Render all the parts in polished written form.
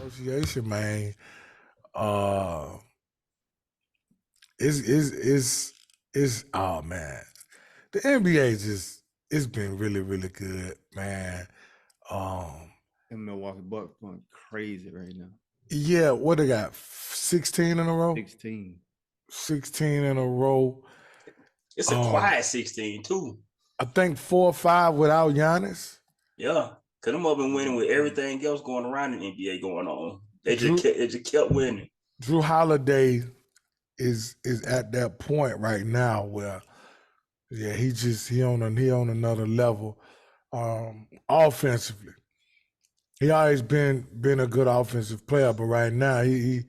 Association, man. Uh, is oh man, the NBA just it's been really really good, man. Um, And Milwaukee Bucks going crazy right now. yeah, what they got? 16 in a row. 16. 16 in a row. It's a quiet 16 too. I think 4 or 5 without Giannis. Yeah, cause them up and winning with everything else going around in the NBA going on. They just kept winning. Drew Holiday is at that point right now where yeah he on another level offensively. He always been a good offensive player, but right now he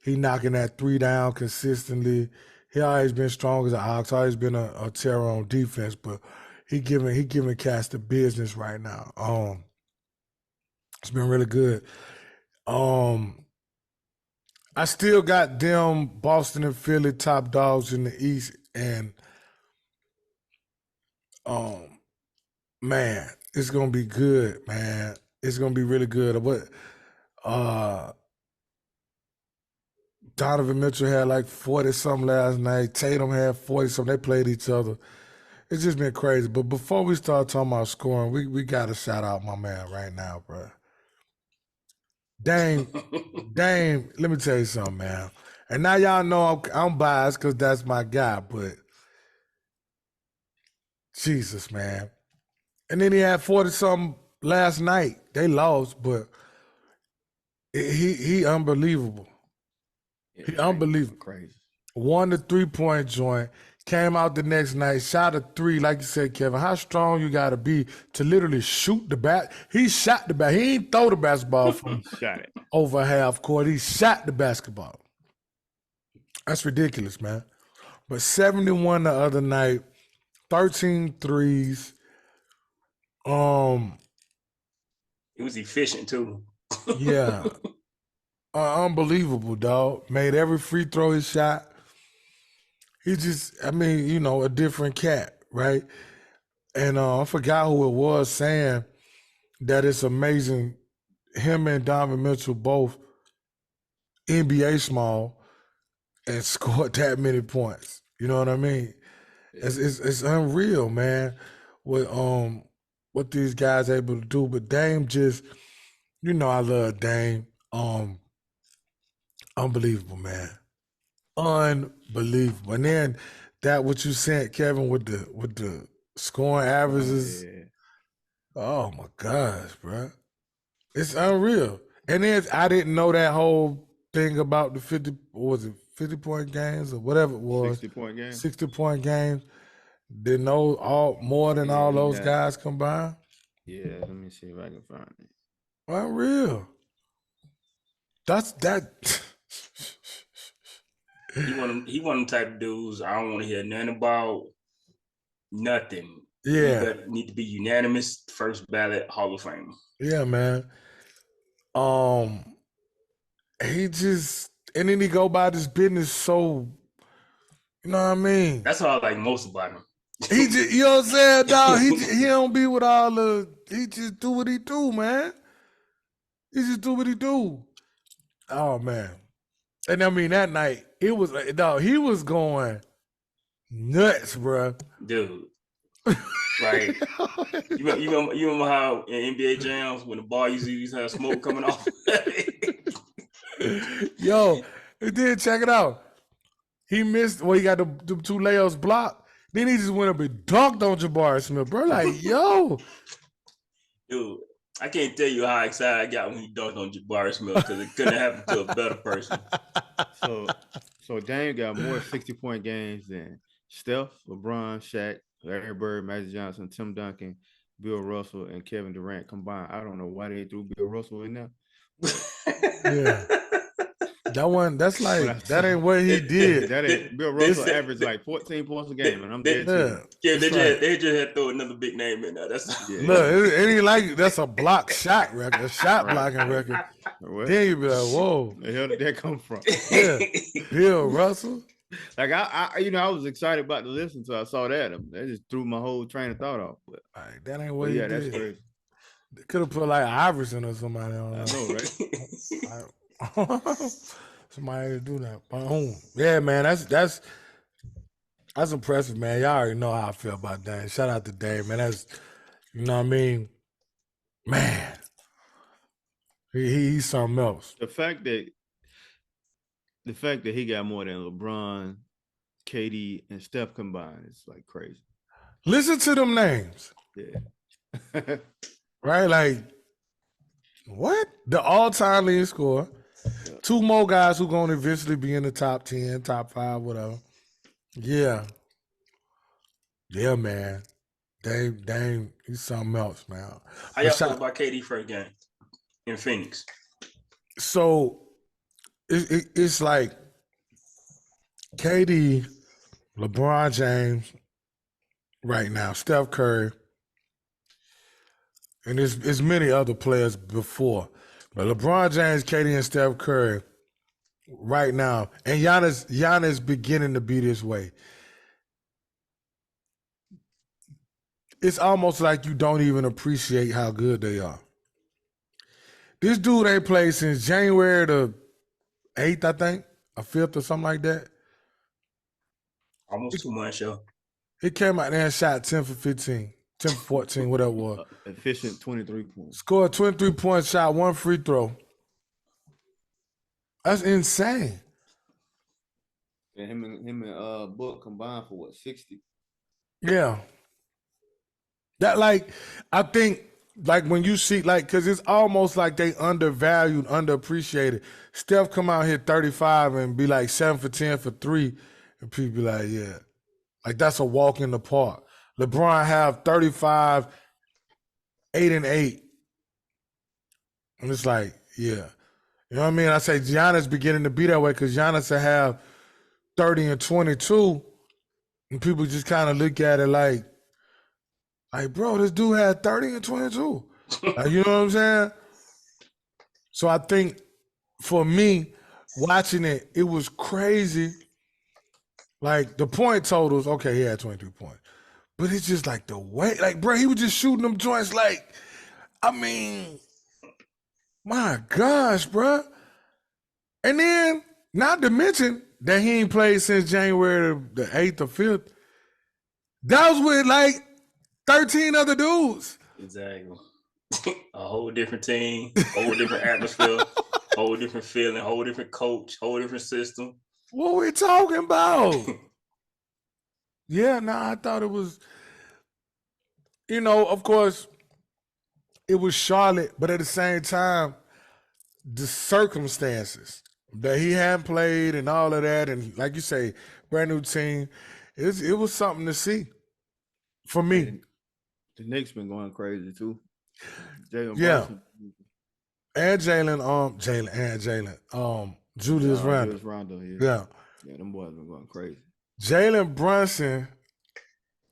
knocking that three down consistently. He always been strong as an ox, always been a terror on defense, but he giving cats the business right now. It's been really good. Um, I still got them Boston and Philly top dogs in the East, and um, man, it's gonna be good, man. It's gonna be really good. But uh, Donovan Mitchell had like 40 something last night. Tatum had 40 something. They played each other. It's just been crazy. But before we start talking about scoring, we gotta shout out my man right now, bro. Dame, Dame, let me tell you something, man. And now y'all know I'm biased because that's my guy, but Jesus, man. And then he had 40 something last night. They lost, but he unbelievable. Yeah, He unbelievable. Crazy. Won the 3-point joint, came out the next night, shot a three, like you said, Kevin. How strong you gotta be to literally shoot the bat? He shot the bat. He ain't throw the basketball from Shot it. over half court. He shot the basketball. That's ridiculous, man. But 71 the other night, 13 threes. It was efficient too. Yeah. Unbelievable, dog. Made every free throw he shot. He just, I mean, a different cat, right? And I forgot who it was saying that it's amazing him and Donovan Mitchell both NBA small and scored that many points. You know what I mean? It's unreal, man, what these guys able to do. But Dame just, I love Dame. Unbelievable, man. Unbelievable. And then that what you said, Kevin, with the scoring averages. Yeah. Oh my gosh, bro. It's unreal. And then I didn't know that whole thing about the 50, what was it, 50-point games or whatever it was. 60-point game. 60-point games. Didn't know more than all those guys combined. Yeah, let me see if I can find it. Unreal. That's that. He one of them type of dudes I don't want to hear nothing about. Nothing. Yeah. Need to be unanimous first ballot Hall of Fame. Yeah, man. He just, and then he go by this business so, you know what I mean? That's all I like most about him. He just, you know what I'm saying, dog? He don't be with all the, he just do what he do, man. He just do what he do. Oh, man. And I mean, that night, it was, dog, he was going nuts, bro. Dude. Like, you remember how in NBA jams when the ball usually have smoke coming off? Yo, and then check it out. He missed, he got the two layups blocked. Then he just went up and dunked on Jabari Smith, bro. Like, yo. Dude, I can't tell you how excited I got when he dunked on Jabari Smith because it couldn't happen to a better person. So Dame got more 60-point games than Steph, LeBron, Shaq, Larry Bird, Magic Johnson, Tim Duncan, Bill Russell, and Kevin Durant combined. I don't know why they threw Bill Russell in there. Yeah. That ain't what he did. That ain't Bill Russell averaged like 14 points a game, and I'm dead too. Yeah, they just had to throw another big name in there. That's look, it ain't like that's a block shot record, a shot blocking record. Then you be like, whoa. The hell did that come from? Yeah. Bill Russell. Like I was excited about to listen to. I saw that. That just threw my whole train of thought off. But that ain't what he did. That's crazy. Could have put like Iverson or somebody on I there. know, right? Somebody to do that. Boom. Yeah, man, that's impressive, man. Y'all already know how I feel about Dame. Shout out to Dame, man. That's you know what I mean, man. He's something else. The fact that he got more than LeBron, KD, and Steph combined is like crazy. Listen to them names, Yeah. right? Like what? The all-time leading scorer. Yeah. Two more guys who gonna eventually be in the top 10, top 5, whatever. Yeah. Yeah, man. Dame, he's something else, man. How y'all feel about KD first game in Phoenix? So it's like KD, LeBron James, right now, Steph Curry, and there's many other players before, but LeBron James, KD, and Steph Curry, right now, and Giannis beginning to be this way. It's almost like you don't even appreciate how good they are. This dude ain't played since January the 8th, I think, or 5th or something like that. Almost 2 months, yo. He came out there and shot 10 for 15, 10 for 14, whatever it was. Efficient 23 points. Scored 23 points, shot 1 free throw. That's insane. And him and Book combined for what, 60? Yeah. That I think when you see because it's almost like they undervalued, underappreciated. Steph come out here 35 and be like 7 for 10 for 3, and people be like, yeah, like that's a walk in the park. LeBron have 35, 8 and 8, and it's like, yeah, you know what I mean. I say Giannis beginning to be that way because Giannis will have 30 and 22, and people just kind of look at it like, bro, this dude had 30 and 22. Like, you know what I'm saying? So I think for me, watching it, it was crazy. Like the point totals, okay, he had 23 points. But it's just like the way, bro, he was just shooting them joints I mean, my gosh, bro. And then, not to mention that he ain't played since January the 8th or 5th. That was with 13 other dudes. Exactly. A whole different team, whole different atmosphere, whole different feeling, whole different coach, whole different system. What we talking about? Yeah, I thought it was, of course, it was Charlotte, but at the same time, the circumstances that he hadn't played and all of that, and like you say, brand new team, it was something to see for me. And the Knicks been going crazy too. Jalen Yeah. Brunson. And Julius Randle. Julius Randle, Yeah. Yeah, them boys been going crazy. Jalen Brunson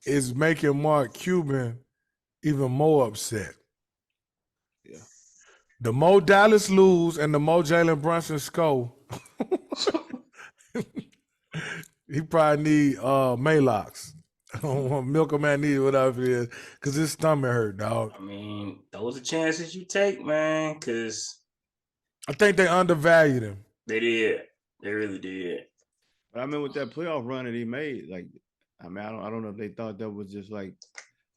is making Mark Cuban even more upset. Yeah. The more Dallas lose and the more Jalen Brunson score, he probably need Malox. Milk a man need whatever it is, because his stomach hurt, dog. I mean, those are chances you take, man, because I think they undervalued him. They did. They really did. But I mean, with that playoff run that he made, I don't know if they thought that was just like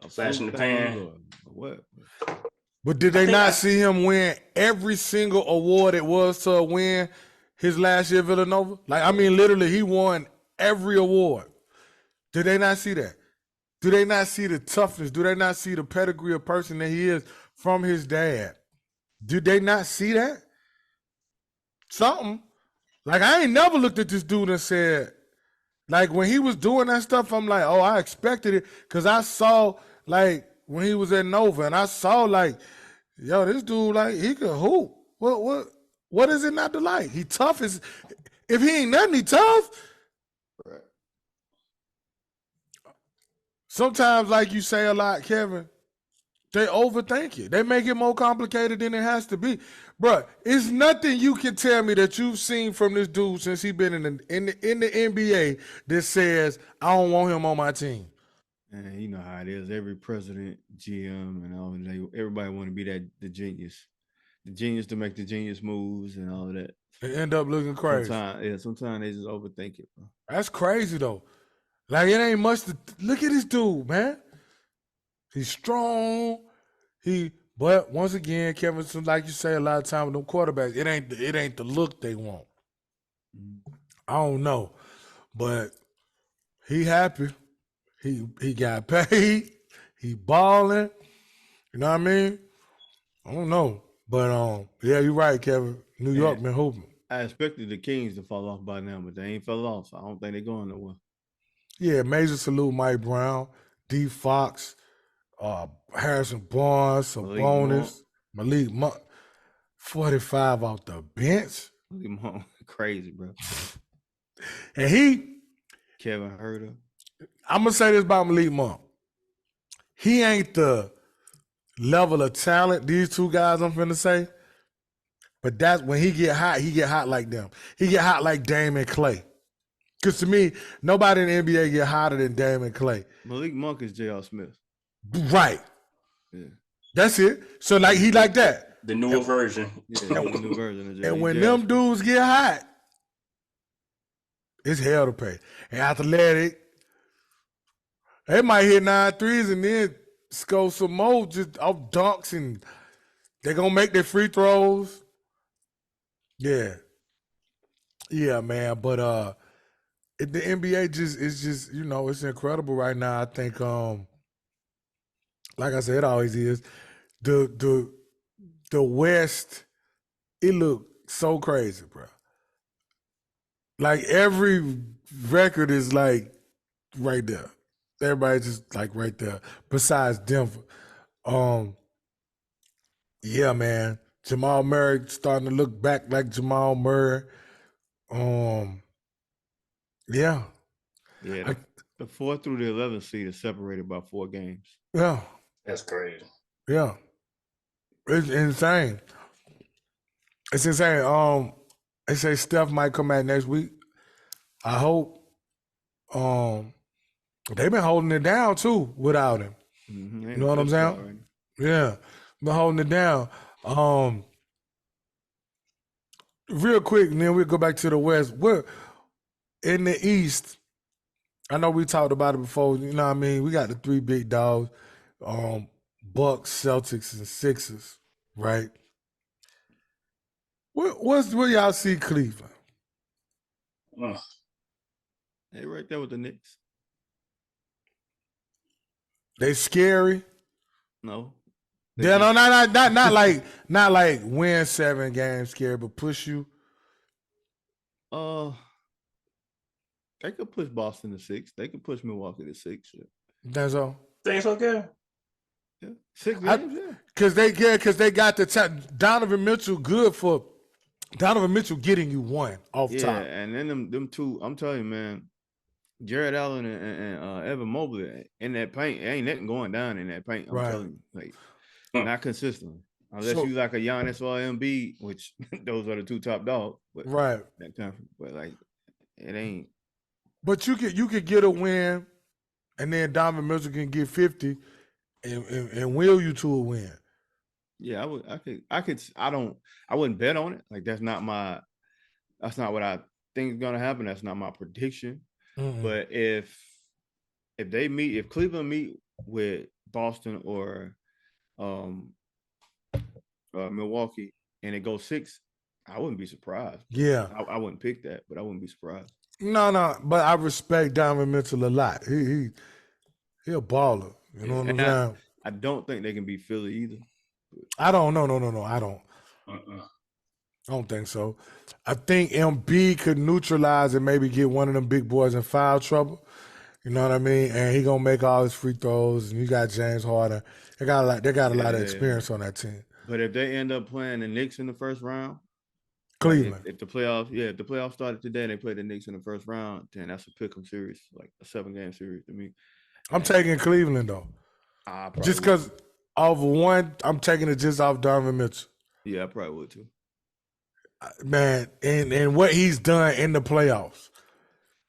a flash in the fluke pan or what. But did they not see him win every single award it was to win his last year at Villanova? Literally, he won every award. Did they not see that? Do they not see the toughness? Do they not see the pedigree of person that he is from his dad? Did they not see that? Something. I ain't never looked at this dude and said, when he was doing that stuff, I'm like, oh, I expected it, because I saw, when he was at Nova, and I saw, yo, this dude, he could hoop. What is it not to like? He tough as, if he ain't nothing, he tough. Right. Sometimes, like you say a lot, Kevin, they overthink it. They make it more complicated than it has to be. Bruh, it's nothing you can tell me that you've seen from this dude since he been in the NBA that says, I don't want him on my team. And you know how it is. Every president, GM, and all everybody want to be the genius to make the genius moves and all of that. They end up looking crazy. Sometimes they just overthink it, bro. That's crazy though. Like it ain't much to look at this dude, man. He's strong. But once again, Kevin, like you say, a lot of time with them quarterbacks, it ain't the look they want. I don't know, but he happy. He got paid. He balling. You know what I mean? I don't know, but yeah, you're right, Kevin. New York been hooping. I expected the Kings to fall off by now, but they ain't fell off. So I don't think they're going nowhere. Yeah, major salute, Mike Brown, D. Fox, Harrison Barnes, Sabonis, Malik Monk, 45 off the bench. Malik Monk, crazy, bro. And Kevin Huerter. I'm gonna say this about Malik Monk. He ain't the level of talent these two guys I'm finna say, but that's when he get hot like them. He get hot like Dame and Clay. Because to me, nobody in the NBA get hotter than Dame and Clay. Malik Monk is J.R. Smith. Right. Yeah. That's it. So like he like that. The newer version. Yeah, the new version of J.R. And when them dudes get hot, it's hell to pay. And athletic, they might hit 9 threes and then score some more just off dunks and they're gonna make their free throws. Yeah. Yeah, man. But the NBA is just, you know, it's incredible right now. I think like I said, it always is. The West, it look so crazy, bro. Like every record is like right there. Everybody's just like right there. Besides Denver. Yeah, man. Jamal Murray starting to look back like Jamal Murray. Yeah. Yeah, the 4th through the 11th seed is separated by 4 games. Yeah. That's crazy. Yeah. It's insane. It's insane. They say Steph might come back next week. I hope. They've been holding it down too without him. Mm-hmm. You know what I'm saying? Right. Yeah. Been holding it down. Real quick, and then we'll go back to the West. We're in the East. I know we talked about it before. You know what I mean? We got the 3 big dogs, Bucks, Celtics, and Sixers, right? Where y'all see Cleveland? They right there with the Knicks. They scary? No. Yeah, no, not like win 7 games scary, but push you. They could push Boston to 6. They could push Milwaukee to 6. Yeah. That's all. Think so, good. Yeah, 6 games. Because they got the Donovan Mitchell good for Donovan Mitchell getting you 1 off top. Yeah, and then them 2. I'm telling you, man. Jared Allen and Evan Mobley in that paint, ain't nothing going down in that paint. I'm telling you, like not consistently. Unless you like a Giannis or Embiid, which those are the 2 top dogs. But right. That time, but like it ain't. But you could get a win, and then Donovan Mitchell can get 50, and will you to a win. Yeah, I wouldn't bet on it. Like that's not what I think is gonna happen. That's not my prediction. Mm-hmm. But if Cleveland meet with Boston or Milwaukee and it goes 6, I wouldn't be surprised. Yeah, I wouldn't pick that, but I wouldn't be surprised. No, but I respect Donovan Mitchell a lot. He a baller. You know what I'm saying? I don't think they can beat Philly either. I don't. No. I don't. I don't think so. I think Embiid could neutralize and maybe get one of them big boys in foul trouble. You know what I mean? And he gonna make all his free throws. And you got James Harden. They got a lot of experience on that team. But if they end up playing the Knicks in the first round, Cleveland. If the playoffs started today and they played the Knicks in the first round, then that's a pick'em series, like a 7-game series to me. I'm taking Cleveland though. Just because of one, I'm taking it just off Donovan Mitchell. Yeah, I probably would too. Man, and what he's done in the playoffs.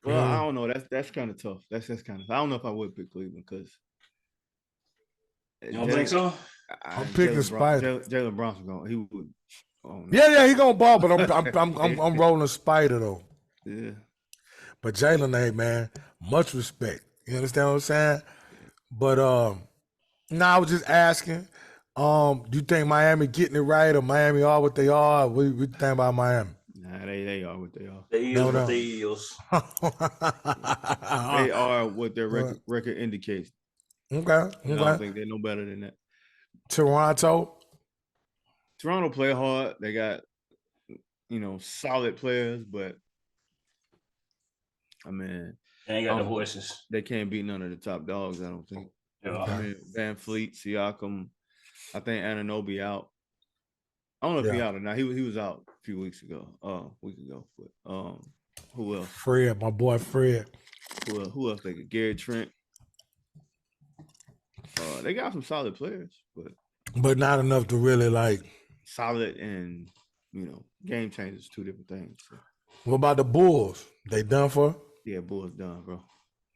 Well, I don't know. That's kind of tough. That's kind of. I don't know if I would pick Cleveland because You don't think so? I'm picking Spider. Jalen Brunson going. He would. Oh, no. Yeah, he gonna ball, but I'm rolling Spider though. Yeah. But Jalen, hey man, much respect. You understand what I'm saying? But no, I was just asking. Do you think Miami getting it right or Miami are what they are? What do you think about Miami? Nah, they are what they are. They is what they is. They are what their record indicates. Okay. I don't think they're no better than that. Toronto play hard. They got solid players, but I mean, they ain't got no voices. They can't beat none of the top dogs. I don't think. Yeah. I mean, Van Fleet, Siakam. I think Anunoby out. I don't know if he out or not. He was out a few weeks ago. Week ago. But who else? Fred, my boy Fred. Who else? They got Gary Trent. They got some solid players, but not enough to really like solid and game changers. Two different things. So. What about the Bulls? They done for? Yeah, Bulls done, bro.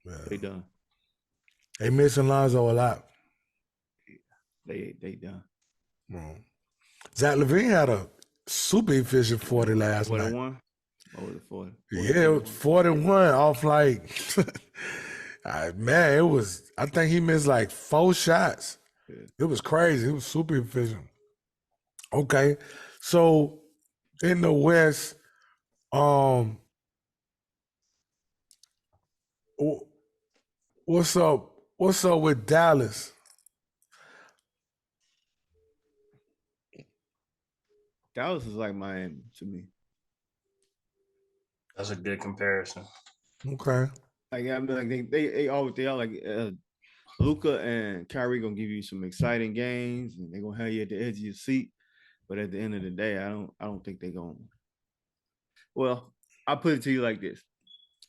Yeah. They done. They missing Lonzo a lot. They done. Zach LaVine had a super efficient 40 last 41? night. What was it, 40? Yeah, it was 41 off like, man, it was, I think he missed like 4 shots. Yeah. It was crazy. It was super efficient. Okay. So in the West, what's up? What's up with Dallas? Dallas is like Miami to me. That's a good comparison. Okay. Like I mean, like they are like Luka and Kyrie gonna give you some exciting games, and they're gonna have you at the edge of your seat. But at the end of the day, I don't think they're gonna. Well, I'll put it to you like this: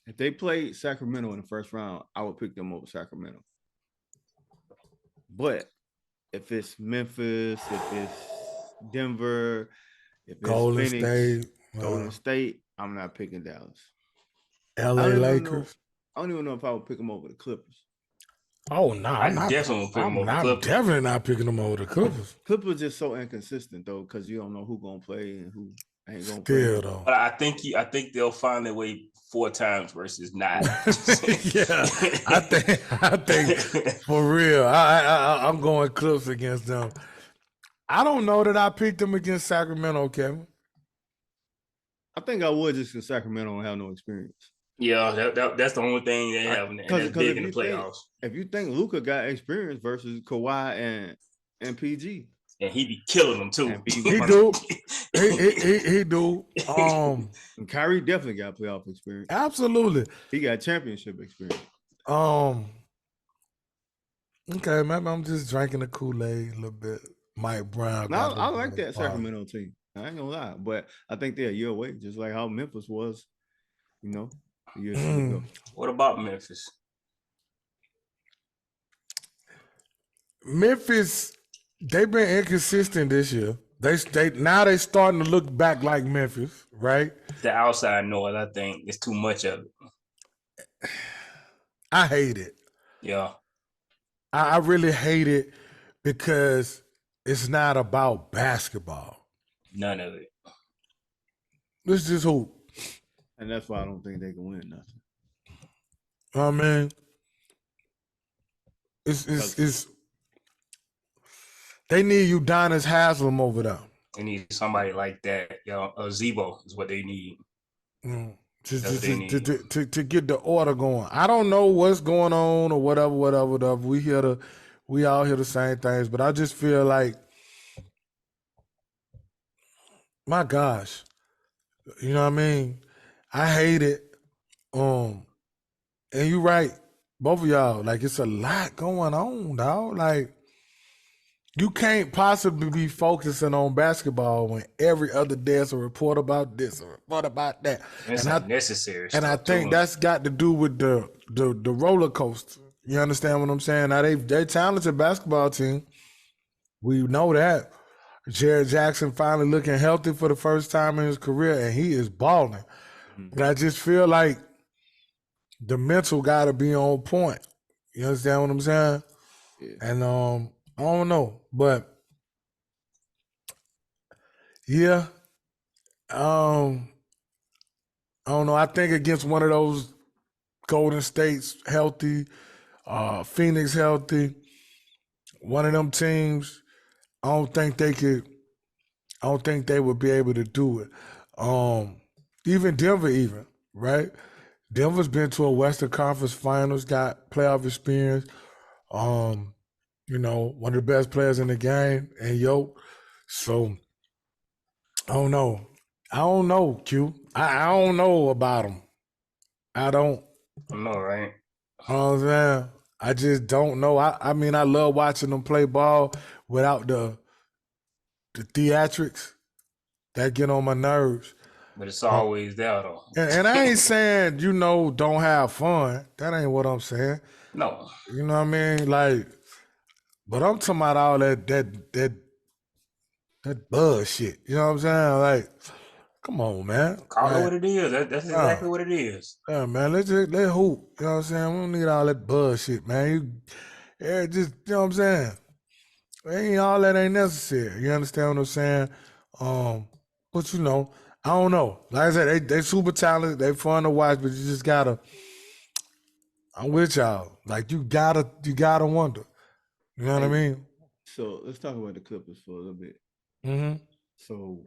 if they played Sacramento in the first round, I would pick them over Sacramento. But if it's Memphis, if it's Denver, if it's Golden State, I'm not picking Dallas. LA Lakers. I don't even know if I would pick them over the Clippers. Oh no, I'm definitely not picking them over the Clippers. Clippers just so inconsistent though, because you don't know who's gonna play and who ain't gonna play. Though. But I think they'll find their way 4 times versus 9. Yeah, I think for real. I'm going Clips against them. I don't know that I picked them against Sacramento, Kevin. I think I would just because Sacramento don't have no experience. Yeah, that's the only thing they have, and that's big in the playoffs. If you think Luka got experience versus Kawhi and PG, and he be killing them too. He do. he do. And Kyrie definitely got playoff experience. Absolutely, he got championship experience. Okay, maybe I'm just drinking the Kool-Aid a little bit. Mike Brown. No, I like that Sacramento team. I ain't gonna lie, but I think they're a year away, just like how Memphis was, years ago. What about Memphis? Memphis, they've been inconsistent this year. They starting to look back like Memphis, right? The outside noise, I think, it's too much of it. I hate it. Yeah. I really hate it because it's not about basketball. None of it. Let's just hoop. And that's why I don't think they can win nothing. I mean, it's they need Udonis Haslem over there. They need somebody like that. Zebo is what they need. To get the order going. I don't know what's going on or whatever. We all hear the same things, but I just feel like, my gosh, you know what I mean? I hate it. And you're right, both of y'all. Like, it's a lot going on, dog. Like, you can't possibly be focusing on basketball when every other day is a report about this, a report about that. It's not necessary. And I think that's got to do with the roller coaster. You understand what I'm saying? Now, they're talented basketball team. We know that. Jared Jackson finally looking healthy for the first time in his career, and he is balling. Mm-hmm. But I just feel like the mental got to be on point. You understand what I'm saying? Yeah. And I don't know, but yeah, um, I don't know. I think against one of those Golden States healthy, Phoenix healthy, one of them teams, I don't think they could. I don't think they would be able to do it. Even Denver, even right. Denver's been to a Western Conference Finals, got playoff experience. Um, one of the best players in the game, and So I don't know. I don't know, Q. I don't know about them. I don't. I know, right? You know what I'm saying? I just don't know. I mean, I love watching them play ball without the theatrics that get on my nerves. But it's Uh, always there though. and I ain't saying, don't have fun. That ain't what I'm saying. No. You know what I mean? Like, but I'm talking about all that bullshit. You know what I'm saying? Like, come on, man. Call it Like, what it is. That's exactly what it is. yeah, man. Let's hoop. You know what I'm saying? We don't need all that bullshit, man. Just you know what I'm saying? Ain't all that ain't necessary. You understand what I'm saying? But I don't know. Like I said, they super talented. They fun to watch, but you just gotta. I'm with y'all. Like you gotta wonder. You know what I Hey, mean? so let's talk about the Clippers for a little bit. Mm-hmm. So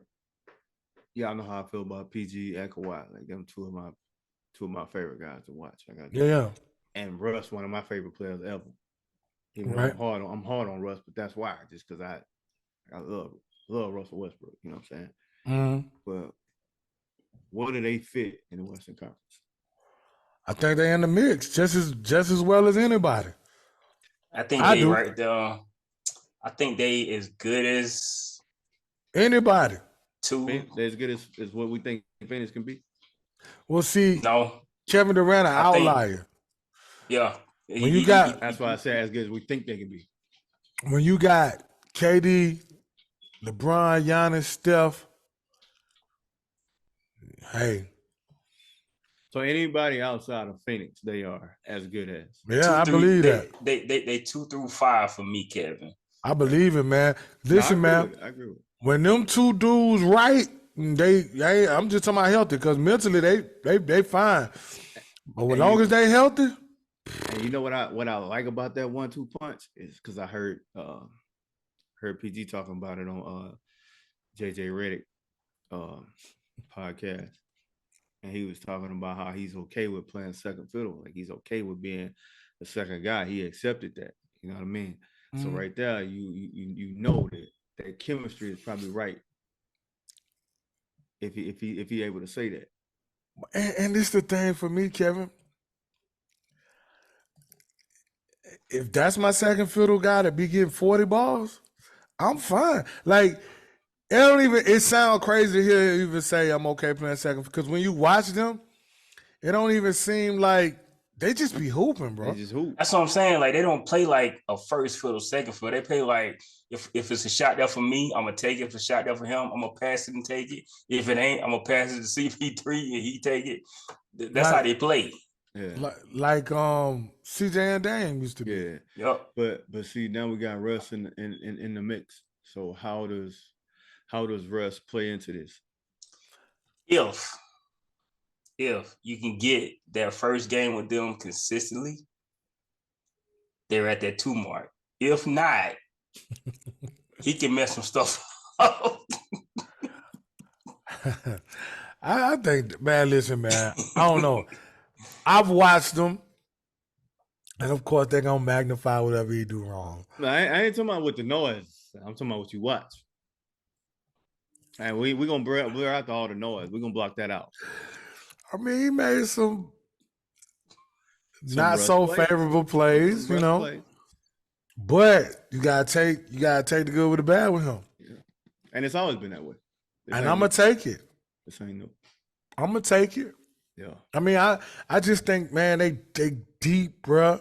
y'all know how I feel about PG and Kawhi. Like them two of my favorite guys to watch. I got Yeah. and Russ, one of my favorite players ever. Even though Right. I'm hard on Russ, but that's why, just because I love Russell Westbrook. You know what I'm saying? Mm-hmm. But what do they fit in the Western Conference? I think they in the mix just as well as anybody. I think I they do. right there. I think they as good as Anybody. two. They're as good as what we think Phoenix can be. Well, see, No, Kevin Durant an I think outlier. yeah. When you got That's why I say as good as we think they can be. when you got KD, LeBron, Giannis, Steph, hey, So anybody outside of Phoenix, they are as good as. yeah, two I through believe that. they 2 through 5 for me, Kevin. I believe it, man. No, I Listen, agree man, with it. I agree with it. when them two dudes right, I'm just talking about healthy because mentally they fine. But as long as they healthy, And you know what I like about that 1-2 punch is because I heard PG talking about it on JJ Redick podcast, and he was talking about how he's okay with playing second fiddle, like he's okay with being the second guy. He accepted that. You know what I mean? So right there, you know that chemistry is probably right if he able to say that. and this the thing for me, Kevin. If that's my second fiddle guy to be getting 40 balls, I'm fine. Like it sounds crazy to hear you even say I'm okay playing second because when you watch them, it don't even seem like they just be hooping, They bro. just hoop. That's what I'm saying. Like they don't play like a first fiddle, second fiddle. They play like if it's a shot there for me, I'm gonna take it. If it's a shot there for him, I'm gonna pass it and take it. If it ain't, I'm gonna pass it to CP3 and he take it. That's how Like they play. Yeah. like CJ and Dame used to be. Yeah. Yep. But see, now we got Russ in the mix. So how does Russ play into this? If you can get that first game with them consistently, they're at that 2 mark. If not, he can mess some stuff up. I think, man, listen, man, I don't know. I've watched them, and of course they're gonna magnify whatever he do wrong. No, I ain't talking about with the noise. I'm talking about what you watch. And we gonna blur out all the noise. We're gonna block that out. I mean, he made some Some not Russ so plays. favorable Some plays, Russ plays. but you gotta take the good with the bad with him. Yeah. And it's always been that way. And I'm gonna take it. This ain't no. I'm gonna take it. Yeah. I mean, I just think, man, they deep, bro.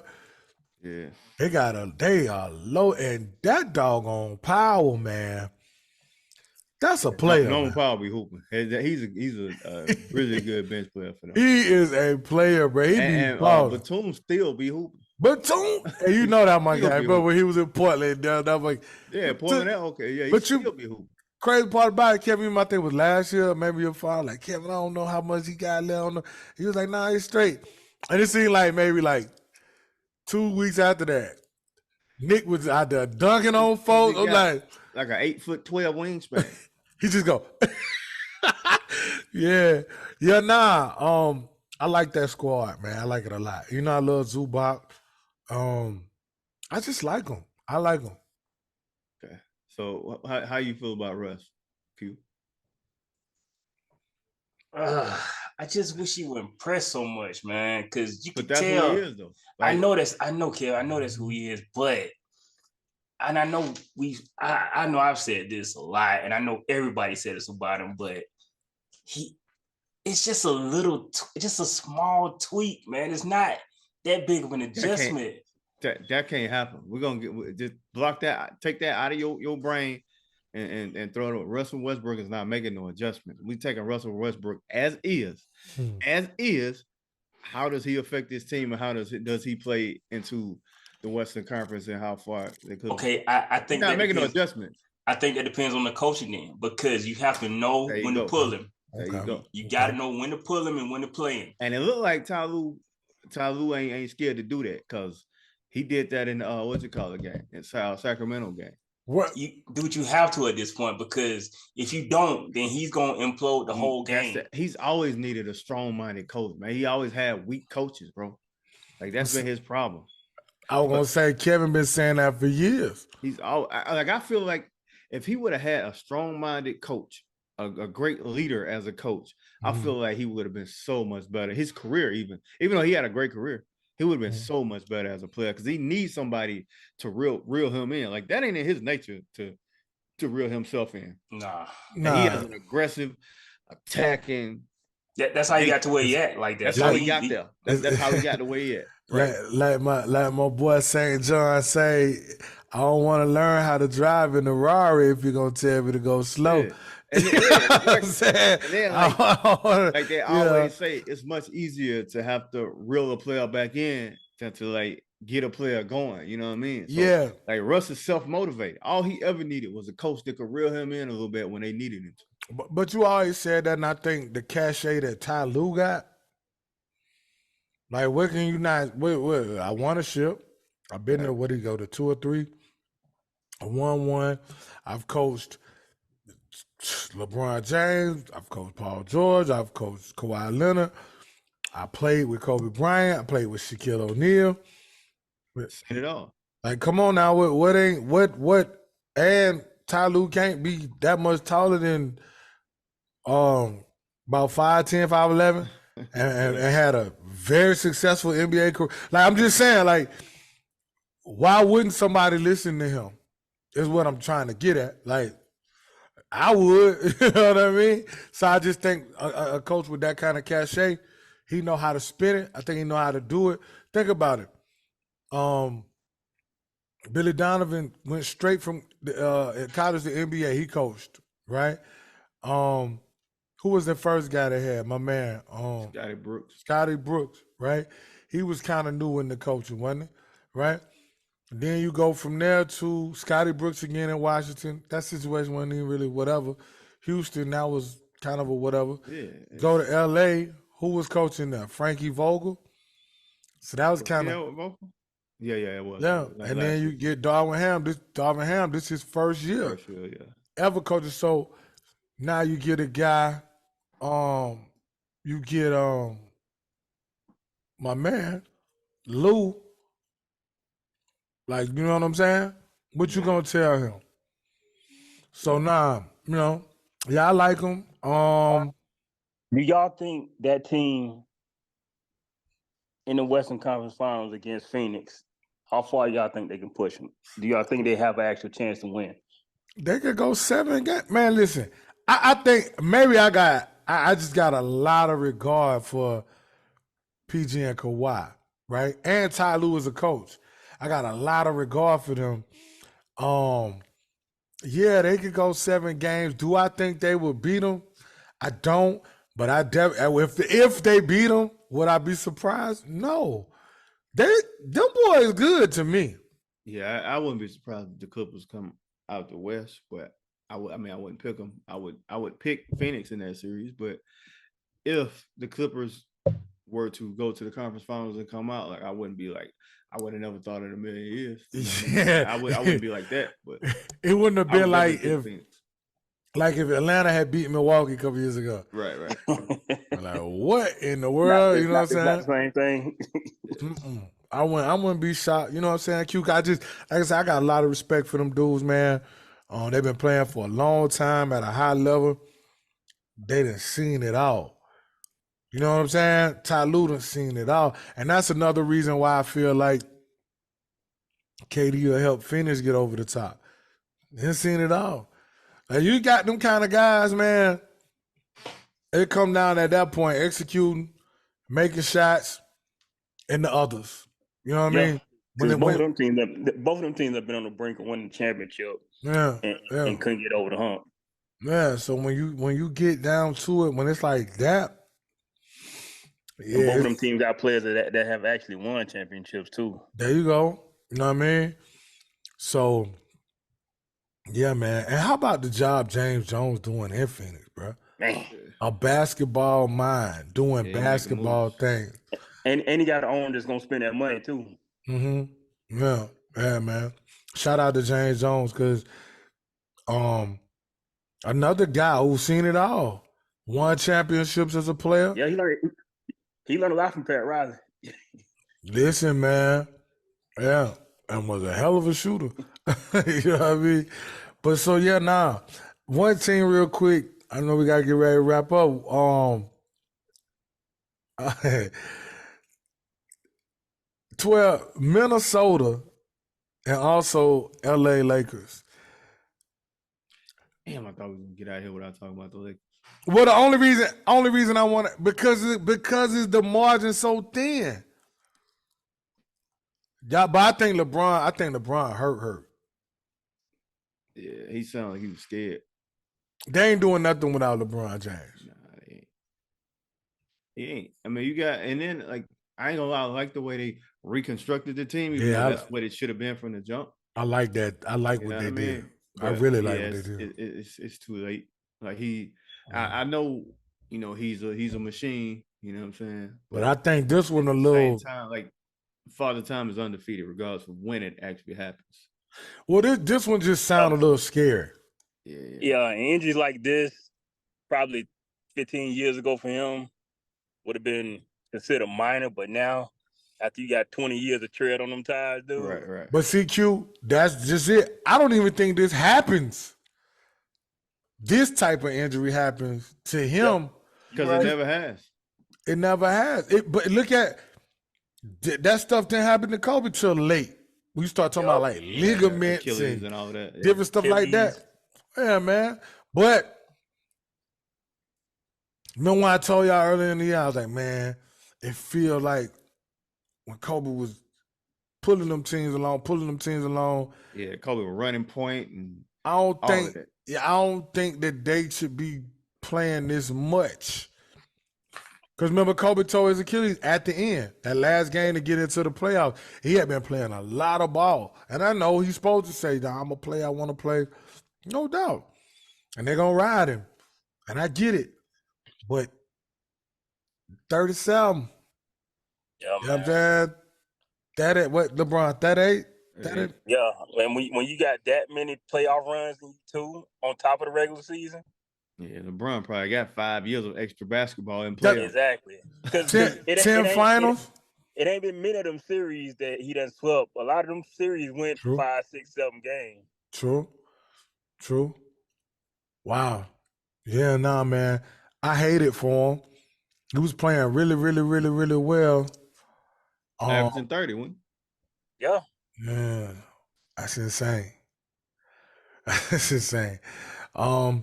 Yeah. They are low, and that doggone power, man. That's a player. Norman Man. Powell be hooping. He's a really good bench player for them. He is a player, bro. He be balling. Batum still be hooping. Batum, and you know that my guy, bro. When he was in Portland, that was like, Portland. Okay, yeah, he but still be hooping. Crazy part about it, Kevin, I think it was last year, maybe your father, like, Kevin, I don't know how much he got left on. He was like, nah, he's straight. And it seemed like maybe like 2 weeks after that, Nick was out there dunking on folks. I'm like an 8'12" wingspan. He just go, yeah, nah. I like that squad, man. I like it a lot. You know, I love Zubac. I just like him. I like him. Okay. So how you feel about Russ, Q? I just wish he would impress so much, man. Because you can tell. Who he is, though. Like, I know, Kev. I know that's who he is. But, and I know I know I've said this a lot, and I know everybody said this about him. But it's just just a small tweak, man. It's not that big of an adjustment. That can't happen. We're gonna just block that, take that out of your brain, and throw it. Russell Westbrook is not making no adjustments. We taking Russell Westbrook as is. How does he affect this team, and how does he play into the Western Conference, and how far they could? Okay, I think not making no adjustments. I think that depends on the coaching then, because you have to know when to pull him. There you go. You got to know when to pull him and when to play him. And it looked like Ty Lue ain't scared to do that, because he did that in game, in Sacramento game. What you do what you have to at this point, because if you don't, then he's gonna implode the whole game. He's always needed a strong-minded coach, man. He always had weak coaches, bro. Like, that's been his problem. I was gonna say Kevin been saying that for years. I feel like if he would have had a strong-minded coach, a great leader as a coach, I feel like he would have been so much better. His career, even though he had a great career, he would have been so much better as a player, because he needs somebody to reel him in. Like, that ain't in his nature to reel himself in. Nah. He has an aggressive, attacking. That's how he got to where he at. Like that. That's how he got there. That's how he got to where he at. Right? Like my boy St. John say, I don't want to learn how to drive in the Rari if you're gonna tell me to go slow. Yeah. And then, like they always say, it's much easier to have to reel a player back in than to like get a player going. You know what I mean? So, like, Russ is self-motivated. All he ever needed was a coach that could reel him in a little bit when they needed him to. But you always said that, and I think the cachet that Ty Lue got, like, what can you not? I won a ship. I've been there. What did he go to 2 or 3? I won 1. I've coached LeBron James. I've coached Paul George. I've coached Kawhi Leonard. I played with Kobe Bryant. I played with Shaquille O'Neal. Seen it all. Like, come on now. What? And Ty Lue can't be that much taller than about 5'10", 5'11", and had a very successful NBA career. Like, I'm just saying, like, why wouldn't somebody listen to him? Is what I'm trying to get at. Like, I would, you know what I mean? So I just think a coach with that kind of cachet, he know how to spin it. I think he know how to do it. Think about it. Billy Donovan went straight from college to NBA. He coached, right? Who was the first guy they had? My man, Scotty Brooks, right? He was kind of new in the coaching, wasn't he? Right? And then you go from there to Scotty Brooks again in Washington. That situation wasn't even really whatever. Houston, that was kind of a whatever. Yeah. Go to LA. Who was coaching there? Frankie Vogel. So that was kind of. Yeah, it was. Yeah, and then you get Darvin Ham. This is his first year ever coaching. So now you get a guy. You get my man Lou. Like, you know what I'm saying? What you gonna tell him? So now, I like him. Do y'all think that team in the Western Conference Finals against Phoenix, how far y'all think they can push them? Do y'all think they have an actual chance to win? They could go 7 games. Man, listen, I think maybe I just got a lot of regard for PG and Kawhi, right? And Ty Lue as a coach. I got a lot of regard for them. Yeah, they could go 7 games. Do I think they would beat them? I don't. But if they beat them, would I be surprised? No. Them boys good to me. Yeah, I wouldn't be surprised if the Clippers come out the West, but I mean, I wouldn't pick them. I would pick Phoenix in that series, but if the Clippers were to go to the conference finals and come out, like I wouldn't be like I would have never thought in a million years. You know what I mean? Yeah, I wouldn't be like that, but it wouldn't have I would been definitely pick Phoenix. like if Atlanta had beat Milwaukee a couple years ago. Right. Like what in the world? You know what I'm Not the saying? same thing. I wouldn't be shocked. You know what I'm saying? Q, like I said, I got a lot of respect for them dudes, man. They've been playing for a long time at a high level. They done seen it all. You know what I'm saying? Ty Lue done seen it all. And that's another reason why I feel like KD will help Phoenix get over the top. They seen it all. Like you got them kind of guys, man. It come down at that point, executing, making shots, and the others. You know what I mean? Because both of them teams have been on the brink of winning the championship. Yeah, and couldn't get over the hump. Yeah, so when you get down to it, when it's like that, and both of them teams got players that have actually won championships too. There you go. You know what I mean? So, yeah, man. And how about the job James Jones doing in Phoenix, bro? Man, a basketball mind doing basketball things. And he got an owner that's gonna spend that money too. Mm-hmm. Yeah, man. Shout out to James Jones because another guy who's seen it all. Won championships as a player. Yeah, he learned a lot from Pat Riley. Listen, man. Yeah. And was a hell of a shooter. You know what I mean? But so yeah, one team real quick. I know we gotta get ready to wrap up. 12 Minnesota and also LA Lakers. Damn, I thought we were gonna get out of here without talking about the Lakers. Well, the only reason I want it because it's the margin so thin. Yeah, but I think LeBron hurt. Yeah, he sounded like he was scared. They ain't doing nothing without LeBron James. Nah, he ain't. I mean, you got, and then like I ain't gonna lie, I like the way they reconstructed the team. Even though that's what it should have been from the jump. I like that. I like what they did. I really like what they did. It's too late. Like I know, he's a machine. You know what I'm saying? But I think this one a little. Same time, like Father Time is undefeated, regardless of when it actually happens. Well, this one just sounded a little scary. Yeah, injuries like this, probably 15 years ago for him, would have been considered minor, but now, after you got 20 years of tread on them tires, dude. Right. But CQ, that's just it. I don't even think this happens. This type of injury happens to him. Because it never has. It never has. But look at that stuff didn't happen to Kobe till late. We start talking about like ligaments and all that. Different stuff like that. Yeah, man. But remember when I told y'all earlier in the year, I was like, man, it feels like when Kobe was pulling them teams along. Yeah, Kobe was running point and I don't think that they should be playing this much. Because remember, Kobe tore his Achilles at the end, that last game to get into the playoffs. He had been playing a lot of ball. And I know he's supposed to say, I'm a player, I want to play. No doubt. And they're going to ride him. And I get it. But 37. Yeah, you know what I'm saying? LeBron, 38? Yeah, and when you got that many playoff runs too on top of the regular season. Yeah, LeBron probably got 5 years of extra basketball in playoffs. Exactly. Because 10 finals? It ain't been many of them series that he done swept. A lot of them series went 5, 6, 7 games. True. Wow. Yeah, man. I hate it for him. He was playing really, really, really, really well. Averaging 31. Yeah. Yeah. That's insane. That's insane. But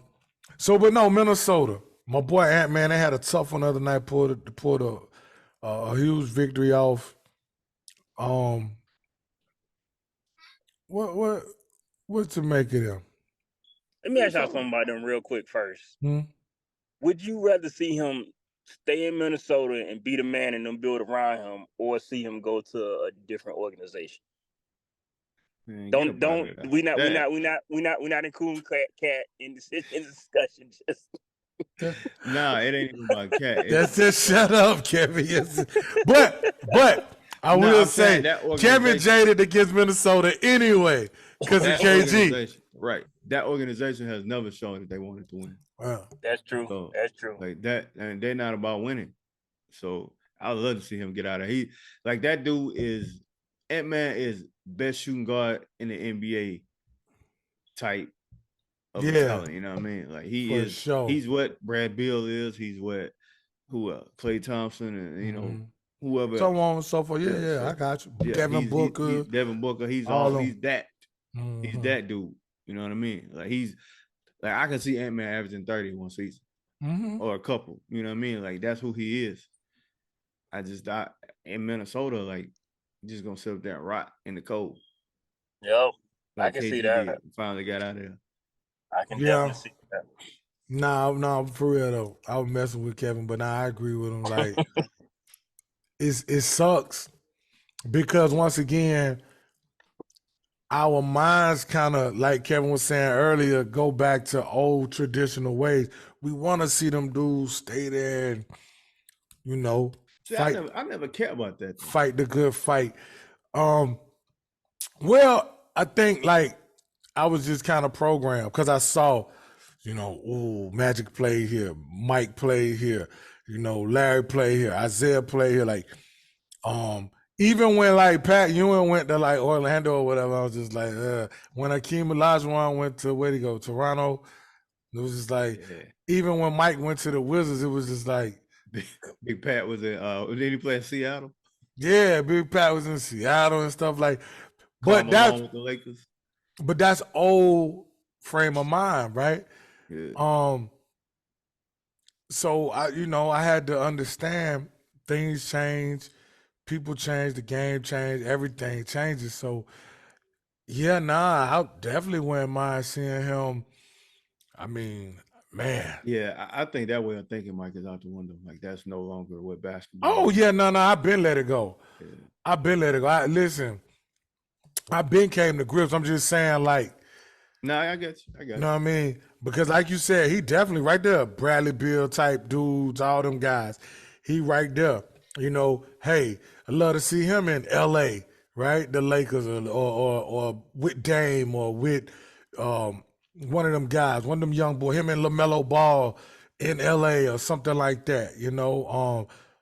no, Minnesota. My boy Ant-Man, they had a tough one the other night, pulled a huge victory off. What to make of them? Let me ask y'all something about them real quick first. Hmm? Would you rather see him stay in Minnesota and be the man and them build around him, or see him go to a different organization? Man, get Don't up out of there. we not That- including Cat in this discussion. Just Nah, it ain't even about Cat. That's just shut up, Kevin. Yes. But I Nah, will I'm saying say that Kevin organization- jaded against Minnesota anyway because of that KG. organization, right? That organization has never shown that they wanted to win. Wow. That's true. So, That's true. like that, and they're not about winning. So I would love to see him get out of here. Like that dude is Ant-Man is best shooting guard in the NBA type of Yeah. talent. You know what I mean? Like he For is. sure. He's what Brad Beal is. He's what Klay Thompson and whoever. So else. on and so forth. Yeah, Yeah, so, I got you. Yeah, Devin Booker. he's Devin Booker. He's all all. them. He's that. Mhm. He's that dude. You know what I mean? Like he's like I can see Ant-Man averaging 30 one season Mhm. or a couple. You know what I mean? Like that's who he is. I just thought in Minnesota, like just gonna sit up there and rot in the cold. Yep. Like I can KG see that. did, finally got out of there. I can Yeah. definitely see that. No, for real though. I was messing with Kevin, but now I agree with him. Like it sucks because once again, our minds kind of, like Kevin was saying earlier, go back to old traditional ways. We want to see them dudes stay there and, See, fight, I never cared about that. Though. fight the good fight. Well, I think like I was just kind of programmed because I saw, Magic played here, Mike played here, Larry played here, Isaiah played here. Like, even when like Pat Ewing went to like Orlando or whatever, I was just like, when Akeem Olajuwon went to where'd he go? Toronto. It was just like, even when Mike went to the Wizards, it was just like, Big Pat was in. Did he play in Seattle? yeah, Big Pat was in Seattle and stuff like. But But that's with the Lakers. But that's old frame of mind, right? Yeah. So I had to understand things change, people change, the game change, everything changes. So yeah, I definitely wouldn't mind seeing him. I mean, man. Yeah, I think that way of thinking, Mike, is out the window. Like that's no longer what basketball. Oh yeah, I've been let it go. Yeah. I've been let it go. Listen, I've been came to grips. I'm just saying, like, no, I get you. You know what I mean? Because like you said, he definitely right there, Bradley Beal type dudes, all them guys. He right there. Hey, I'd love to see him in LA, right? The Lakers or with Dame or with one of them guys, one of them young boys, him and LaMelo Ball in LA or something like that,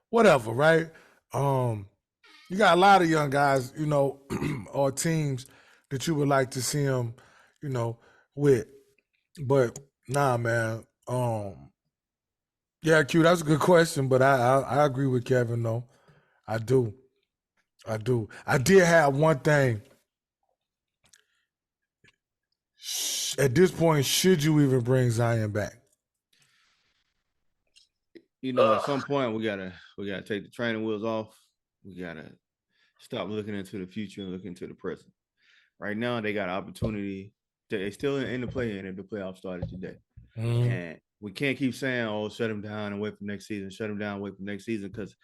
whatever, right? You got a lot of young guys, or teams that you would like to see him, with. But nah, man. Yeah, Q, that's a good question, but I agree with Kevin though. I do. I did have one thing. At this point, should you even bring Zion back? At some point we gotta take the training wheels off. We gotta stop looking into the future and look into the present. Right now, they got an opportunity. They're still in the play-in if the playoffs started today. Mm-hmm. And we can't keep saying, "Oh, shut him down and wait for next season. Shut him down, wait for next season," because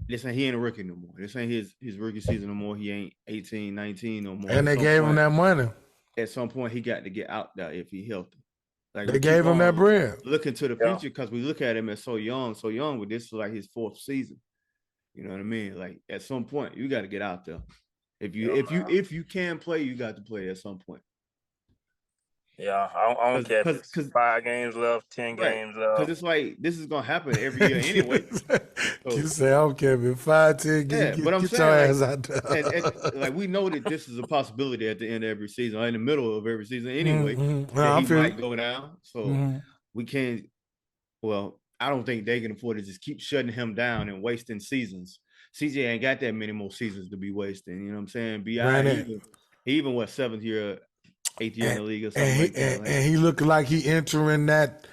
he ain't a rookie no more. This ain't his rookie season no more. He ain't 18, 19 no more. And they gave him that money. At some point, he got to get out there if he healthy. Like they gave him that bread. Looking to the future because we look at him as so young, but this is like his fourth season. You know what I mean? Like at some point, you got to get out there. If you can play, you got to play at some point. Yeah, I don't care if it's 5 games left, 10 games left. Because it's like this is gonna happen every year anyway. You say I don't care if it's 5, 10 games. Yeah, but I'm get saying your ass out there. like we know that this is a possibility at the end of every season, or in the middle of every season anyway. Mm-hmm. That he might go down. So we can't. Well, I don't think they can afford to just keep shutting him down and wasting seasons. CJ ain't got that many more seasons to be wasting. You know what I'm saying? B.I. even what 7th year, 8th year in the league or something like that. And he looked like he entering that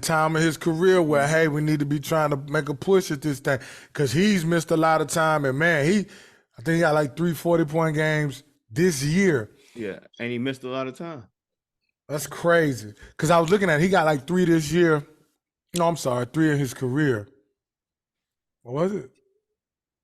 time of his career where, hey, we need to be trying to make a push at this thing because he's missed a lot of time. And, man, I think he got like 3 40-point games this year. Yeah, and he missed a lot of time. That's crazy. Because I was looking at it, he got like 3 this year. No, I'm sorry, 3 in his career. What was it?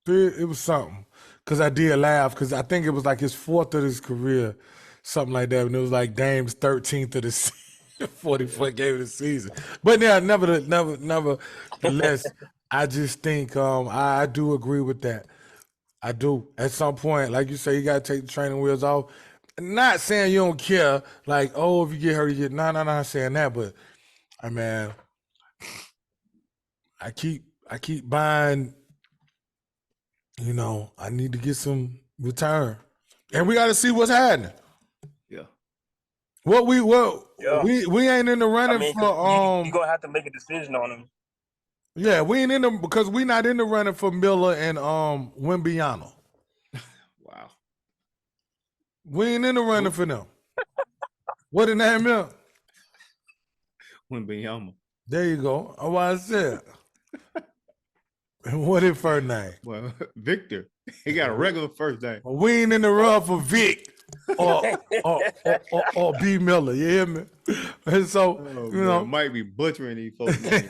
3, it was something. Because I did laugh, because I think it was like his 4th of his career, something like that. And it was like Dame's 13th of the season, 40-foot game of the season. But yeah, nevertheless, I just think I do agree with that. I do. At some point, like you say, you gotta take the training wheels off. Not saying you don't care, like, oh, if you get hurt, you get not saying that, but I mean, I keep buying, I need to get some return. And we gotta see what's happening. Yeah. We ain't in the I running mean, for you gonna have to make a decision on him. yeah, we ain't in the because we not in the running for Miller and Wimbiano. Wow. We ain't in the running for them. What the name is? Wembanyama. There you go. Oh, I said. What his first name? Well, Victor. He got a regular first name. We ain't in the run for Vic or B Miller. You hear me? And so might be butchering these folks. Names.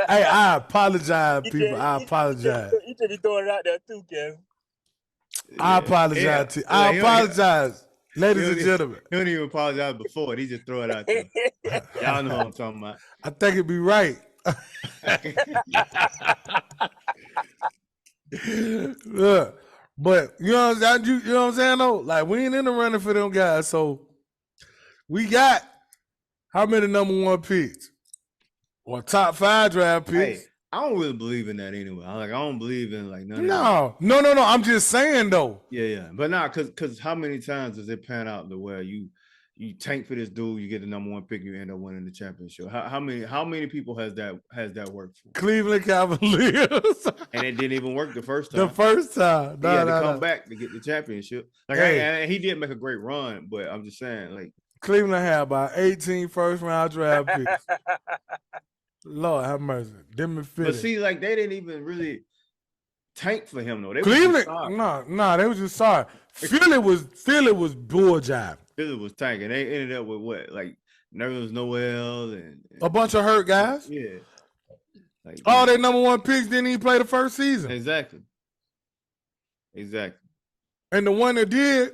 Hey, I apologize, people. I apologize. You should be throwing it out there too, Kevin. I apologize to you. I apologize, ladies and gentlemen. He don't even apologize before it. He just throw it out there. Y'all know what I'm talking about. I think it'd be right. Look, but you know what I'm saying though? Like we ain't in the running for them guys. So we got how many number 1 picks? Or top 5 draft picks? Hey, I don't really believe in that anyway. I don't believe in like none of No. I'm just saying though. Yeah. But because how many times does it pan out to where you tank for this dude, you get the number 1 pick, you end up winning the championship? How many people has that worked for? Cleveland Cavaliers. And it didn't even work the first time. The first time. He had to come back to get the championship. Like he did make a great run, but I'm just saying, like Cleveland had about 18 first-round draft picks. Lord have mercy. But see, like they didn't even really tank for him though. They Cleveland, no, they was just sorry. Philly was bull jive. Philly was tanking. They ended up with what, like Nerlens Noel and a bunch of hurt guys. Yeah, like all their number 1 picks didn't even play the first season. Exactly. And the one that did,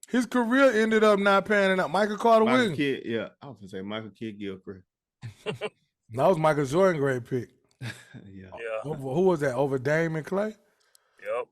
his career ended up not panning out. Michael Carter Williams. Yeah, I was gonna say Michael Kidd Gilchrist. That was Michael Jordan great pick. Yeah. Who was that? Over Dame and Clay? Yep.